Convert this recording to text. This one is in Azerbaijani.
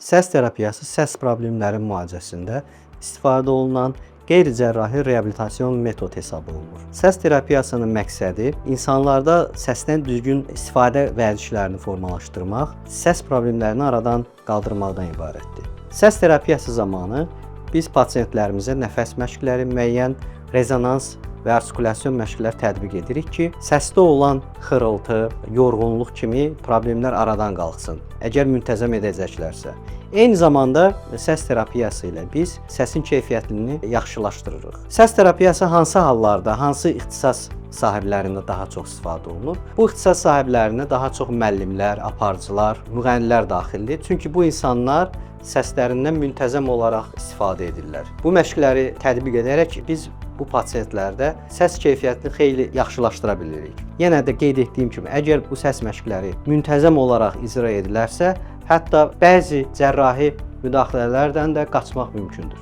Səs terapiyası səs problemlərinin müalicəsində istifadə olunan qeyri-cərrahi reabilitasyon metod hesab olunur. Səs terapiyasının məqsədi insanlarda səsdən düzgün istifadə vərdişlərini formalaşdırmaq, səs problemlərini aradan qaldırmaqdan ibarətdir. Səs terapiyası zamanı biz pasientlərimizə nəfəs məşqləri, müəyyən rezonans və artikulyasiyon məşqlər tətbiq edirik ki, səsdə olan xırıltı, yorğunluq kimi problemlər aradan qalxsın, əgər müntəzəm edəcəklərsə. Eyni zamanda səs terapiyası ilə biz səsin keyfiyyətini yaxşılaşdırırıq. Səs terapiyası hansı hallarda, hansı ixtisas sahiblərində daha çox istifadə olunur? Bu ixtisas sahiblərinə daha çox müəllimlər, aparıcılar, müğənnilər daxildir. Çünki bu insanlar səslərindən müntəzəm olaraq istifadə edirlər. Bu məşqləri tətbiq edərək biz bu pasientlərdə səs keyfiyyətini xeyli yaxşılaşdıra bilirik. Yenə də qeyd etdiyim kimi, əgər bu səs məşqləri müntəzəm olaraq icra edilərsə, hətta bəzi cərrahi müdaxilələrdən də qaçmaq mümkündür.